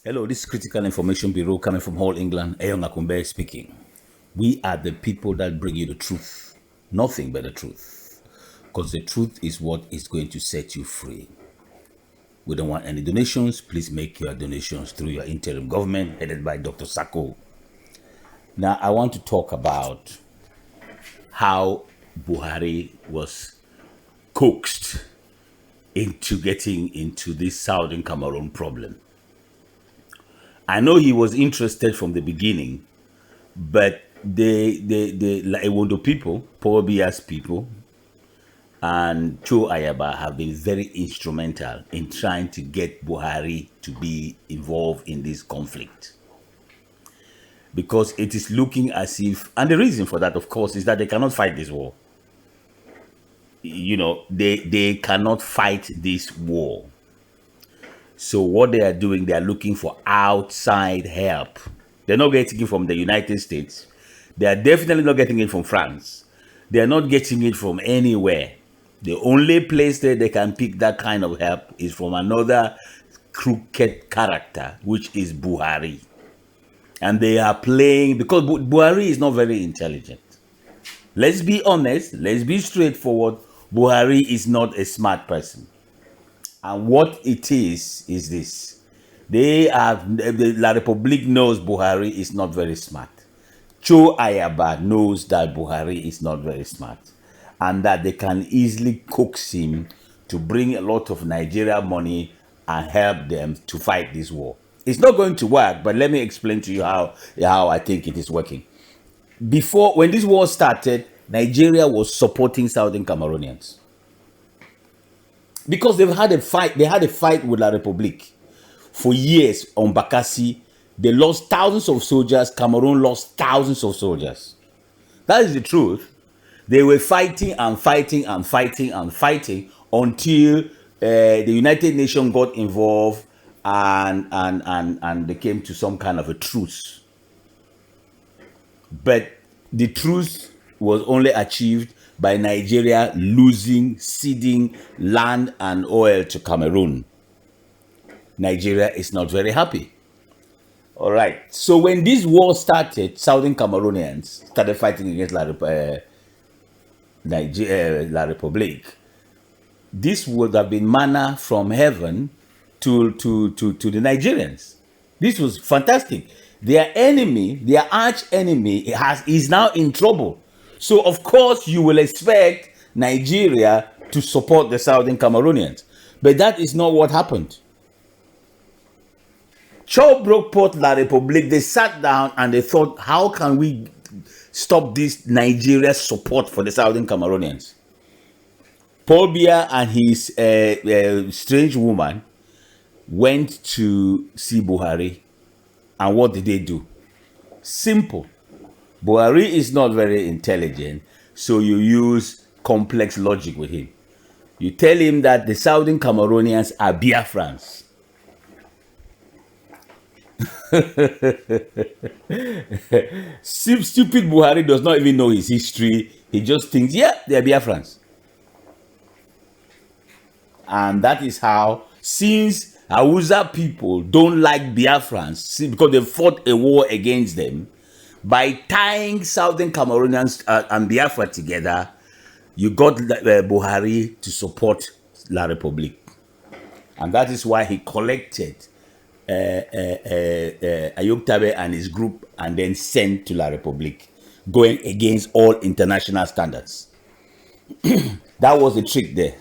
Hello, this is Critical Information Bureau coming from Hall, England. Eyong Akumbe speaking. We are the people that bring you the truth. Nothing but the truth. Because the truth is what is going to set you free. We don't want any donations. Please make your donations through your interim government headed by Dr. Sako. Now, I want to talk about how Buhari was coaxed into getting into this Southern Cameroon problem. I know he was interested from the beginning, but the Ewondo people, Poor Bia's people, and Cho Ayaba have been very instrumental in trying to get Buhari to be involved in this conflict. Because it is looking as if, and the reason for that, of course, is that they cannot fight this war. You know, they cannot fight this war. So what they are doing, they are looking for outside help. They're not getting it from the United States. They are definitely not getting it from France. They are not getting it from anywhere. The only place that they can pick that kind of help is from another crooked character, which is Buhari. And they are playing, because Buhari is not very intelligent. Let's be honest, let's be straightforward. Buhari is not a smart person. And what it is this. La Republique knows Buhari is not very smart. Cho Ayaba knows that Buhari is not very smart. And that they can easily coax him to bring a lot of Nigeria money and help them to fight this war. It's not going to work, but let me explain to you how I think it is working. Before, when this war started, Nigeria was supporting Southern Cameroonians. Because they had a fight with La Republique for years on Bakassi. They lost thousands of soldiers. Cameroon lost thousands of soldiers. That is the truth. They were fighting and fighting and fighting and fighting until the United Nations got involved and they came to some kind of a truce. But the truce was only achieved by Nigeria ceding land and oil to Cameroon. Nigeria is not very happy. All right. So when this war started, Southern Cameroonians started fighting against La Republique. This would have been manna from heaven to the Nigerians. This was fantastic. Their enemy, their arch enemy, is now in trouble. So, of course, you will expect Nigeria to support the Southern Cameroonians. But that is not what happened. Cho broke Port La Republique. They sat down and they thought, how can we stop this Nigeria support for the Southern Cameroonians? Paul Biya and his strange woman went to see Buhari. And what did they do? Simple. Buhari is not very intelligent, so you use complex logic with him. You tell him that the Southern Cameroonians are Biafrans. Stupid Buhari does not even know his history. He just thinks, yeah, they are Biafrans. And that is how, since Hausa people don't like Biafrans, because they fought a war against them, by tying Southern Cameroonians and Biafra together, you got Buhari to support La Republique. And that is why he collected Ayuktabe and his group and then sent to La Republique, going against all international standards. That was the trick there.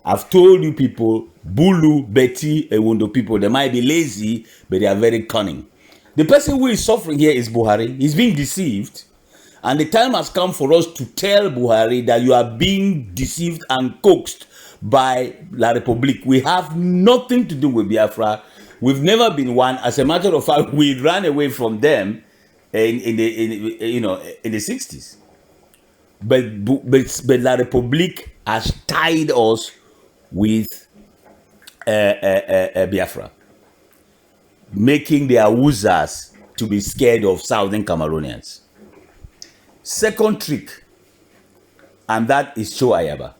I've told you people, Bulu, Betty, Ewondo people, they might be lazy, but they are very cunning. The person who is suffering here is Buhari. He's being deceived. And the time has come for us to tell Buhari that you are being deceived and coaxed by La Republique. We have nothing to do with Biafra. We've never been one. As a matter of fact, we ran away from them in the 60s. But La Republique has tied us with Biafra, making their Hausas to be scared of Southern Cameroonians. Second trick, and that is Cho Ayaba.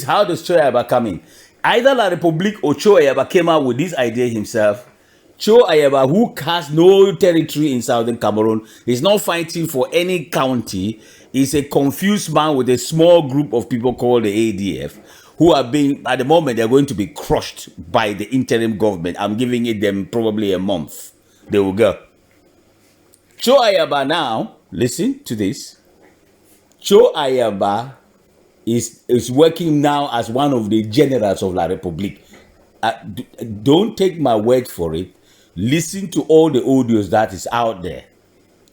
How does Cho Ayaba come in? Either La Republique or Cho Ayaba came out with this idea himself. Cho Ayaba, who has no territory in Southern Cameroon, is not fighting for any county, is a confused man with a small group of people called the ADF, who are being, at the moment, they're going to be crushed by the interim government. I'm giving it them probably a month. They will go. Cho Ayaba now, listen to this. Cho Ayaba is working now as one of the generals of La Republique. Don't take my word for it. Listen to all the audios that is out there.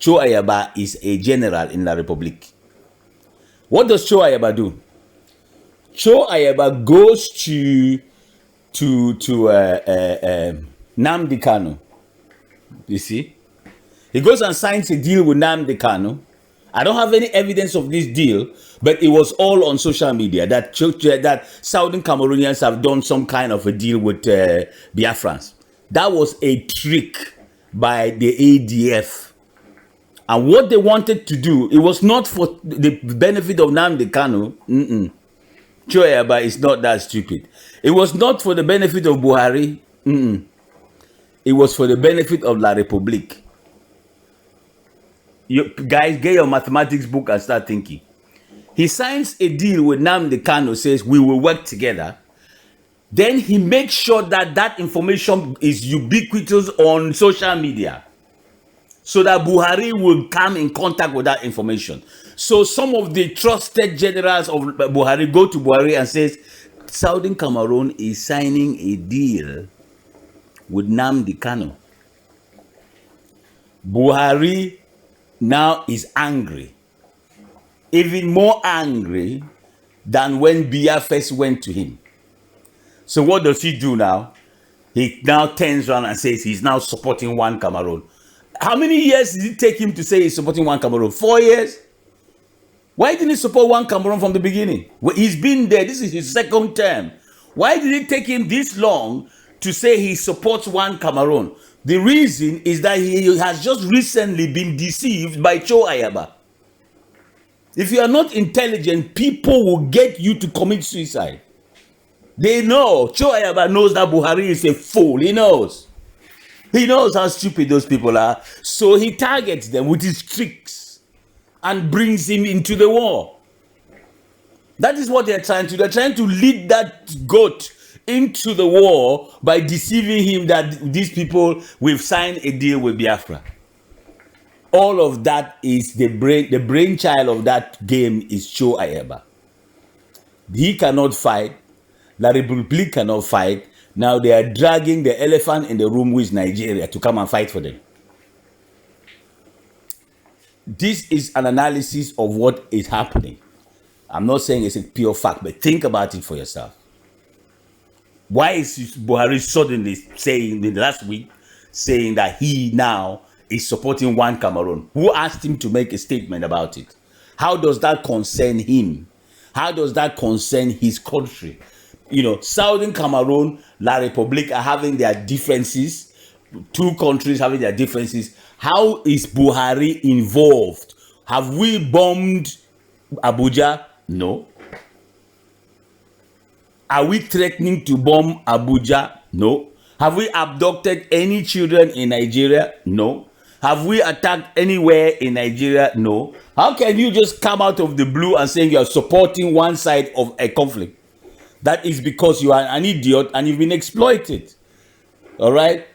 Cho Ayaba is a general in La Republique. What does Cho Ayaba do? Cho Ayaba goes to Nnamdi Kanu. You see? He goes and signs a deal with Nnamdi Kanu. I don't have any evidence of this deal, but it was all on social media that Southern Cameroonians have done some kind of a deal with Biafrans. That was a trick by the ADF. And what they wanted to do, it was not for the benefit of Nnamdi Kanu. Cho Ayaba is not that stupid. It was not for the benefit of Buhari. It was for the benefit of La Republique. You guys, get your mathematics book and start thinking. He signs a deal with Nnamdi Kanu, says we will work together. Then he makes sure that that information is ubiquitous on social media, so that Buhari will come in contact with that information. So some of the trusted generals of Buhari go to Buhari and says, Southern Cameroon is signing a deal with Nnamdi Kanu. Buhari now is angry, even more angry than when Biya first went to him. So what does he do now? He now turns around and says he's now supporting one Cameroon. How many years did it take him to say he's supporting one Cameroon? 4 years? Why didn't he support one Cameroon from the beginning? Well, he's been there. This is his second term. Why did it take him this long to say he supports one Cameroon? The reason is that he has just recently been deceived by Cho Ayaba. If you are not intelligent, people will get you to commit suicide. They know. Cho Ayaba knows that Buhari is a fool. He knows. He knows how stupid those people are. So he targets them with his tricks and brings him into the war. That is what they're trying to do. They're trying to lead that goat into the war by deceiving him that these people, we've signed a deal with Biafra. All of that is the brainchild of that game is Cho Ayaba. He cannot fight. La Republique cannot fight. Now they are dragging the elephant in the room, who is Nigeria, to come and fight for them. This is an analysis of what is happening. I'm not saying it's a pure fact, but think about it for yourself. Why is Buhari suddenly saying, in the last week, saying that he now is supporting one Cameroon? Who asked him to make a statement about it? How does that concern him? How does that concern his country? You know, Southern Cameroon, La Republique are having their differences. Two countries having their differences. How is Buhari involved? Have we bombed Abuja? No. Are we threatening to bomb Abuja? No. Have we abducted any children in Nigeria? No. Have we attacked anywhere in Nigeria? No. How can you just come out of the blue and saying you're supporting one side of a conflict? That is because you are an idiot and you've been exploited. All right?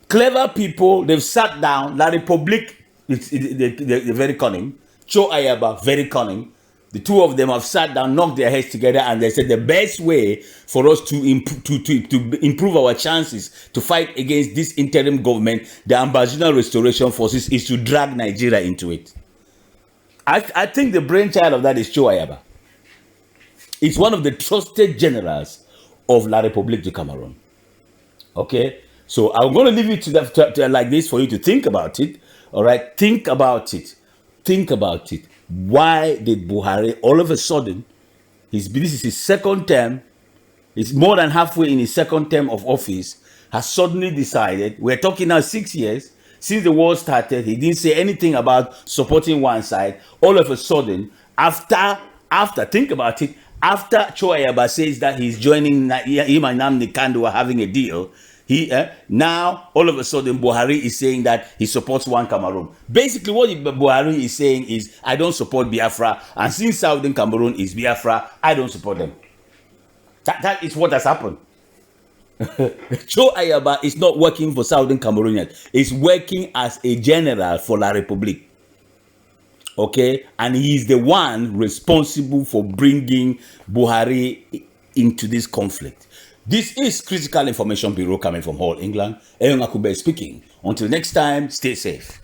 Clever people, they've sat down. La Republique, they're very cunning. Cho Ayaba, very cunning. The two of them have sat down, knocked their heads together, and they said the best way for us to improve our chances to fight against this interim government, the Ambazonian Restoration Forces, is to drag Nigeria into it. I think the brainchild of that is Cho Ayaba. It's one of the trusted generals of La Republique du Cameroon. Okay? So I'm going to leave it to like this for you to think about it. All right? Think about it. Think about it. Why did Buhari all of a sudden, this is his second term, he's more than halfway in his second term of office, has suddenly decided, we're talking now 6 years, since the war started, he didn't say anything about supporting one side. All of a sudden, after think about it, After Cho Ayaba says that he's joining, him and Nnamdi Kanu are having a deal, now all of a sudden Buhari is saying that he supports one Cameroon. Basically, what Buhari is saying is, I don't support Biafra, and since Southern Cameroon is Biafra, I don't support them. That is what has happened. Cho Ayaba is not working for Southern Cameroonians. He's working as a general for La République. Okay, and he's the one responsible for bringing Buhari into this conflict. This is Critical Information Bureau coming from Hull, England. Eyon Akube speaking. Until next time, stay safe.